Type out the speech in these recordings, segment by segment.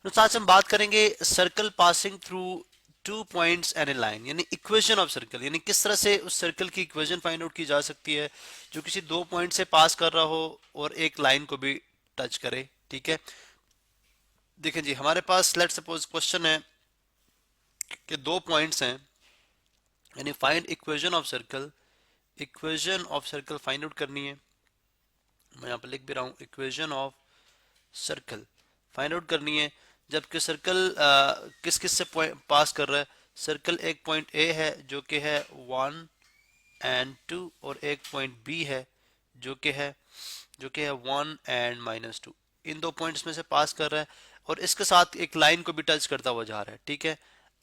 तो आज हम बात करेंगे circle passing through two points and A line, यानी इक्वेशन ऑफ सर्कल, यानी किस तरह से उस सर्कल की इक्वेशन फाइंड आउट की जा सकती है जो किसी दो पॉइंट से पास कर रहा हो और एक लाइन को भी टच करे। ठीक है, देखिए जी, हमारे पास लेट सपोज क्वेश्चन है कि दो पॉइंट्स हैं, यानी find equation of circle. Equation of circle find out करनी है। मैं यहाँ पर लिख भी रहा हूँ, equation of circle find out करनी है। जबकि सर्कल किस किस से पास कर रहा है। सर्कल एक पॉइंट ए है जो कि है 1 और 2, और एक पॉइंट बी है जो कि है 1 और -2। इन दो पॉइंट्स में से पास कर रहा है और इसके साथ एक लाइन को भी टच करता हुआ जा रहा है। ठीक है,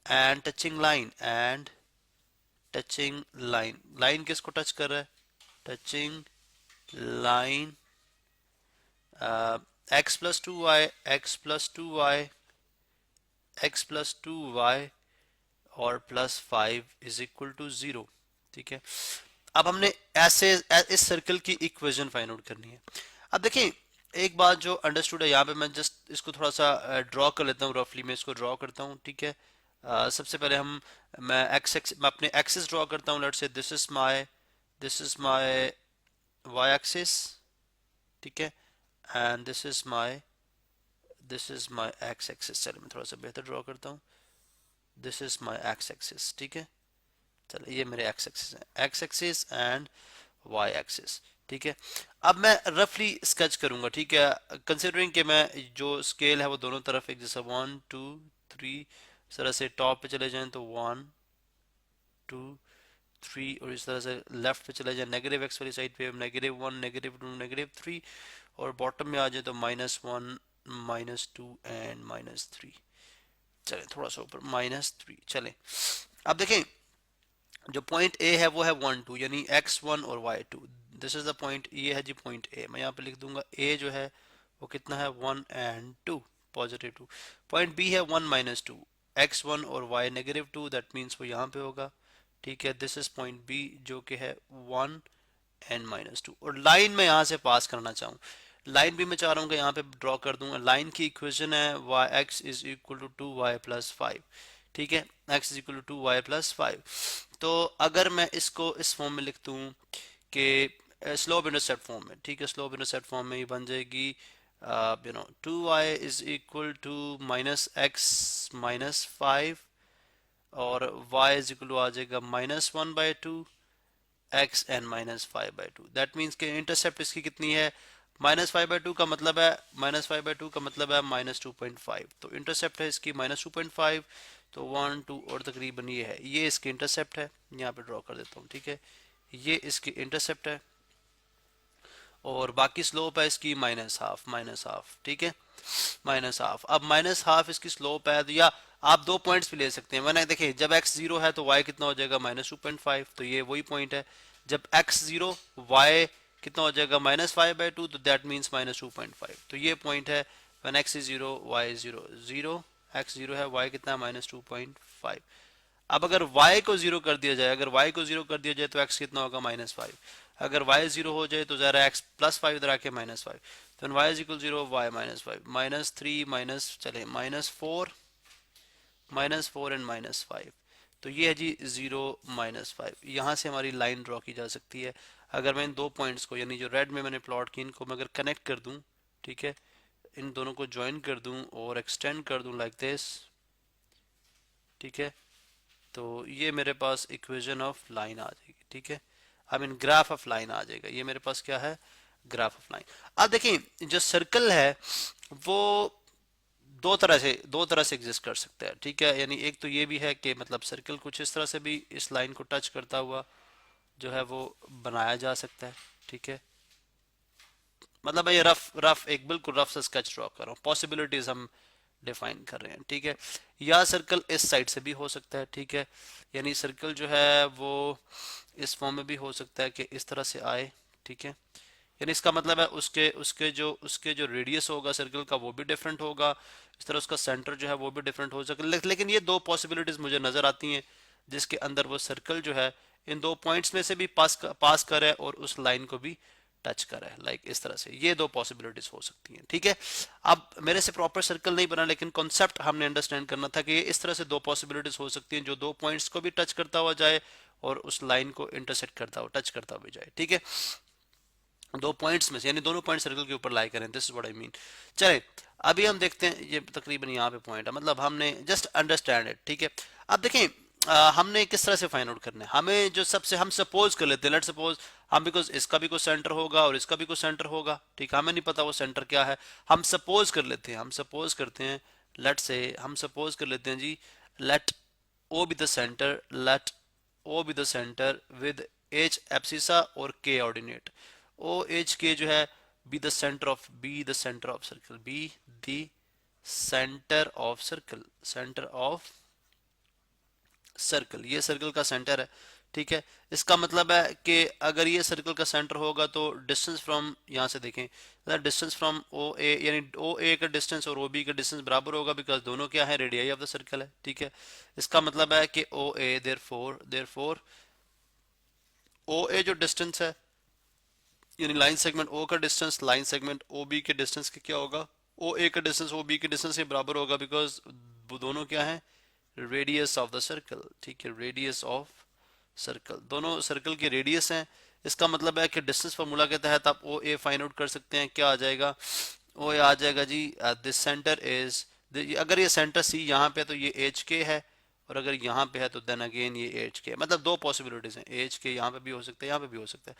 एंड टचिंग लाइन लाइन किसको टच कर रहा है, टचिंग लाइन x+2y x+2y और +5 = 0। ठीक है, अब हमने ऐसे इस सर्कल की इक्वेशन फाइंड आउट करनी है। अब देखिए, एक बात जो अंडरस्टूड है, यहाँ पे मैं जस्ट इसको थोड़ा सा ड्रॉ कर लेता हूँ, रफली मैं इसको ड्रॉ करता हूँ। ठीक है, सबसे पहले मैं अपने एक्सिस ड्रॉ करता हूँ। Let's say this is my Y axis. ठीक है, and this is my X axis. चलिए मैं थोड़ा सा बेहतर ड्रॉ करता हूँ। This is my X axis. ठीक है, चलिए ये मेरे एक्स एक्सिस है, X axis and Y axis. ठीक है, अब मैं रफली स्केच करूंगा। ठीक है, कंसिडरिंग कि मैं जो स्केल है वो दोनों तरफ एक जैसा 1 2 3 इस तरह से टॉप पे चले जाएं तो 1 2 3, और इस तरह से लेफ्ट पे चले जाए नेगेटिव एक्स वाली साइड पे -1 -2 -3, और बॉटम में आ जाए तो -1 -2 एंड -3। चले थोड़ा सा ऊपर -3। चले, अब देखें, जो पॉइंट ए है वो है 1 2, यानी x1 और y2। This is the point, ये है जी पॉइंट ए। मैं यहाँ पे लिख दूंगा ए जो है वो कितना है, 1 और 2, +2। पॉइंट बी है 1 - 2, x1 और y -2, दैट मीन्स वो यहाँ पे होगा। ठीक है, दिस इज पॉइंट बी जो कि है 1 और -2, और लाइन में यहाँ से पास करना चाहूँ। लाइन भी मैं चाह रहा हूँ कि यहाँ पे ड्रॉ कर दूंगा। लाइन की इक्वेशन है y(x = 2y+5)। ठीक है, x = 2y+5। तो अगर मैं इसको इस फॉर्म में लिख दूँ कि स्लोप इंटरसेप्ट फॉर्म में, ठीक है, स्लोप इंटरसेप्ट फॉर्म में ये बन जाएगी 2y = -x - 5, और y आ जाएगा -1/2 x एंड -5/2। दैट मीन्स कि इंटरसेप्ट इसकी कितनी है, -5/2 का मतलब है -2.5, तो इंटरसेप्ट है इसकी -2.5। तो 1 2 और तकरीबन ये इसकी इंटरसेप्ट है। यहाँ पे ड्रॉ कर देता हूँ। ठीक है, ये इसकी इंटरसेप्ट है और बाकी स्लोप है इसकी -1/2। ठीक है, -1/2। अब -1/2 इसकी स्लोप है, तो या आप दो पॉइंट्स भी ले सकते हैं। मैंने देखिए, जब x 0 है तो y कितना हो जाएगा, -2.5, तो ये वही पॉइंट है। जब x 0, y कितना हो जाएगा, -5/2, तो दैट मीन्स -2.5, तो ये पॉइंट है। when x is 0 y is 0 0, x 0 है, y कितना है, -2.5। अब अगर y को जीरो कर दिया जाए, तो x कितना होगा, -5। अगर y जीरो हो जाए तो जरा x +5 इधर आके -5, तो y = 0, y -5, -3 माइनस चले -4 एंड -5। तो ये है जी 0 -5। यहाँ से हमारी लाइन ड्रॉ की जा सकती है। अगर मैं इन दो पॉइंट्स को, यानी जो रेड में मैंने प्लॉट की, इनको मैं अगर कनेक्ट कर दूं, ठीक है, इन दोनों को ज्वाइन कर दूं और एक्सटेंड कर दूं लाइक दिस। ठीक है, तो ये मेरे पास इक्वेशन ऑफ लाइन आ जाएगी। ठीक है, I mean graph of line आ जाएगा। ये मेरे पास क्या है, ग्राफ ऑफ लाइन। अब देखिए, जो सर्कल है वो दो तरह से एग्जिस्ट कर सकता है। ठीक है, यानी एक तो ये भी है कि मतलब सर्कल कुछ इस तरह से भी इस लाइन को टच करता हुआ जो है वो बनाया जा सकता है। ठीक है, मतलब ये रफ रफ एक बिल्कुल रफ सा स्केच ड्रॉ कर रहा हूँ, पॉसिबिलिटीज हम डिफाइन कर रहे हैं। ठीक है, या सर्कल इस साइड से भी हो सकता है। ठीक है, यानी सर्कल जो है वो इस फॉर्म में भी हो सकता है कि इस तरह से आए। ठीक है, यानी इसका मतलब है उसके जो रेडियस होगा सर्कल का वो भी डिफरेंट होगा। इस तरह उसका सेंटर जो है वो भी डिफरेंट हो सकता है। लेकिन ये दो पॉसिबिलिटीज मुझे नजर आती हैं जिसके अंदर वो सर्कल जो है इन दो पॉइंट्स में से भी पास कर है और उस लाइन को भी टच कर रहा है, लाइक इस तरह से। ये दो पॉसिबिलिटीज हो सकती हैं, ठीक है। अब मेरे से प्रॉपर सर्कल नहीं बना, लेकिन कॉन्सेप्ट हमने अंडरस्टैंड करना था कि ये इस तरह से दो पॉसिबिलिटीज हो सकती हैं, जो दो पॉइंट्स को भी टच करता हुआ जाए और उस लाइन को इंटरसेक्ट करता हुआ, टच करता हुआ जाए, ठीक है। दो पॉइंट्स में से, यानी दोनों पॉइंट सर्कल के ऊपर लाई करें, this is what I mean. चले अभी हम देखते हैं, ये तकरीबन यहाँ पे पॉइंट है, मतलब हमने जस्ट अंडरस्टैंड इट, ठीक है। अब देखें हमने किस तरह से फाइंड आउट करना है। हमें जो सबसे, हम सपोज कर लेते हैं, लेट सपोज हम, बिकॉज इसका भी कोई सेंटर होगा और इसका भी कोई सेंटर होगा, ठीक है, हमें नहीं पता वो सेंटर क्या है। हम सपोज कर लेते हैं, हम सपोज करते हैं, लेट से हम सपोज कर लेते हैं जी, let O be the centre, let O be the centre with H abscissa और K ordinate. O H K जो है, be the centre of, be the centre of circle, be the centre of circle, centre of circle, ये circle का centre है, ठीक है। इसका मतलब है कि अगर ये सर्कल का सेंटर होगा तो डिस्टेंस फ्रॉम, यहाँ से देखें, डिस्टेंस फ्रॉम ओ ए, यानी ओ ए का डिस्टेंस और ओ बी का डिस्टेंस बराबर होगा, बिकॉज दोनों क्या है, रेडियाई ऑफ द सर्कल है, ठीक है। इसका मतलब है कि ओ ए, देयरफॉर ओ ए जो डिस्टेंस है, यानी लाइन सेगमेंट ओ का distance line segment O B के डिस्टेंस के क्या होगा, ओ ए का डिस्टेंस ओ बी के डिस्टेंस के बराबर होगा, बिकॉज वो दोनों क्या है, रेडियस ऑफ द सर्कल, ठीक है, रेडियस ऑफ सर्कल, दोनों सर्कल के रेडियस हैं। इसका मतलब है कि डिस्टेंस फार्मूला के तहत आप ओ ए फाइंड आउट कर सकते हैं, क्या आ जाएगा, ओ ए आ जाएगा जी, दिस सेंटर इज, अगर ये सेंटर सी यहाँ पे है तो ये एच के है, और अगर यहाँ पे है तो देन अगेन ये एच के, मतलब दो पॉसिबिलिटीज हैं, एच के यहाँ पे भी हो सकता है, यहाँ पे भी हो सकता है।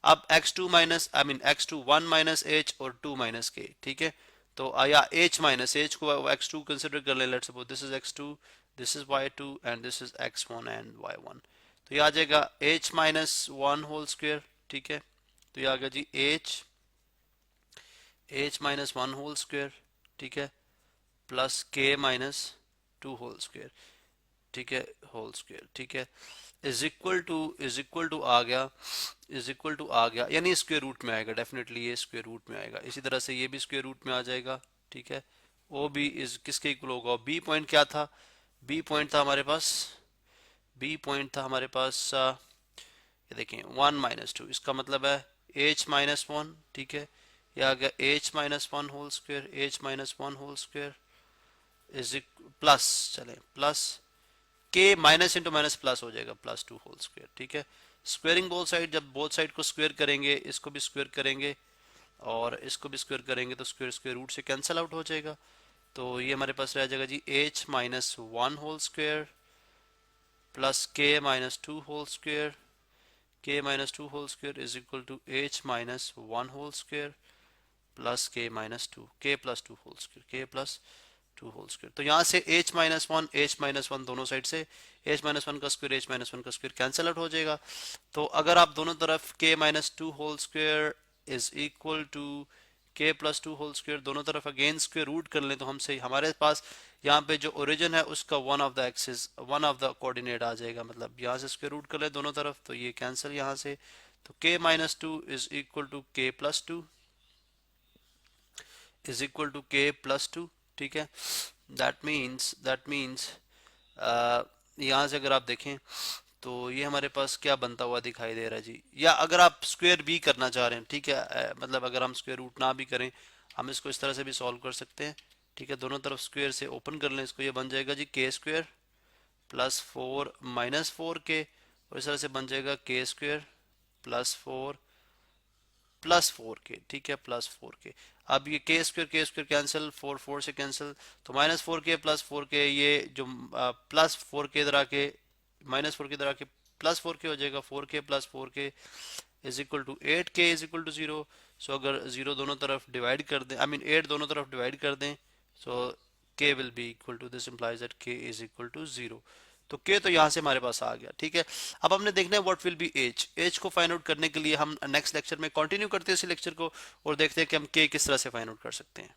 अब X two minus, I mean X two one minus H और टू माइनस के, ठीक है। तो या एच माइनस एच को एक्स टू कंसिडर कर ले, let's suppose this is X two, this is Y two and this is X one and Y one. तो ये आ जाएगा H minus one whole square, ठीक है। तो ये आ गया जी H minus one whole square, ठीक है, प्लस के माइनस टू होल स्क्वेयर, ठीक है, होल स्क्वेयर, ठीक है, इज इक्वल टू आ गया, इज इक्वल टू आ गया, यानी स्क्वायर रूट में आएगा, डेफिनेटली ये स्क्वायर रूट में आएगा। इसी तरह से ये भी स्क्वायर रूट में आ जाएगा, ठीक है। ओ बी इज किसके इक्वल होगा, बी पॉइंट क्या था, बी पॉइंट था हमारे पास, बी पॉइंट था हमारे पास ये देखें वन माइनस टू, इसका मतलब है एच माइनस वन, ठीक है। ये आ गया H minus one whole square, H minus one whole square is plus, चले प्लस के माइनस इंटू माइनस प्लस हो जाएगा, प्लस टू होल स्क्वेयर, ठीक है। स्क्वेयरिंग बोथ साइड, जब बोथ साइड को स्क्वेयर करेंगे, इसको भी स्क्वेयर करेंगे और इसको भी स्क्वेयर करेंगे, तो स्क्वेयर स्क्वेयर रूट से कैंसिल आउट हो जाएगा। तो ये हमारे पास रह जाएगा जी H minus one whole square plus के minus two whole square, K minus two whole square is equal to H minus one whole square plus के minus two, K plus two whole square, K plus two whole square. तो यहाँ से H minus one दोनों side से H minus one का square, H minus one का square cancel out हो जाएगा। तो अगर आप दोनों तरफ K minus two whole square is equal to K plus two whole square, दोनों तरफ अगेन स्क्वेयर रूट कर लें, तो हमसे हमारे पास यहाँ पे जो ओरिजिन है उसका one of the axis, one of the coordinate आ जाएगा, मतलब यहाँ से स्क्वेयर रूट कर ले दोनों तरफ, तो ये कैंसिल यहाँ से। तो K minus two is equal to K plus two, is equal to K plus two, ठीक है। दैट मीन्स यहाँ से अगर आप देखें तो ये हमारे पास क्या बनता हुआ दिखाई दे रहा है जी, या अगर आप स्क्वायर भी करना चाह रहे हैं, ठीक है, मतलब अगर हम स्क्वायर रूट ना भी करें, हम इसको इस तरह से भी सॉल्व कर सकते हैं, ठीक है। दोनों तरफ स्क्वायर से ओपन कर लें इसको, ये बन जाएगा जी के square plus four minus four के, और इस तरह से बन जाएगा के स्क्वायर प्लस फोर के, ठीक है, प्लस फोर के। अब ये के स्क्वायर कैंसिल, फोर फोर से कैंसिल, तो माइनस फोर के प्लस फोर के, ये जो प्लस फोर के इधर आके माइनस फोर के इधर आके प्लस फोर के हो जाएगा, फोर के प्लस फोर के इज इक्वल टू एट के इज इक्वल टू जीरो। सो अगर जीरो दोनों तरफ डिवाइड कर दें, आई मीन एट दोनों तरफ डिवाइड कर दें, so K will be equal to, this implies that K is equal to zero. तो के तो यहाँ से हमारे पास आ गया, ठीक है। अब हमने देखना है what will be H, H को फाइंड आउट करने के लिए हम नेक्स्ट लेक्चर में कंटिन्यू करते हैं इसी लेक्चर को और देखते हैं कि हम के किस तरह से फाइंड आउट कर सकते हैं।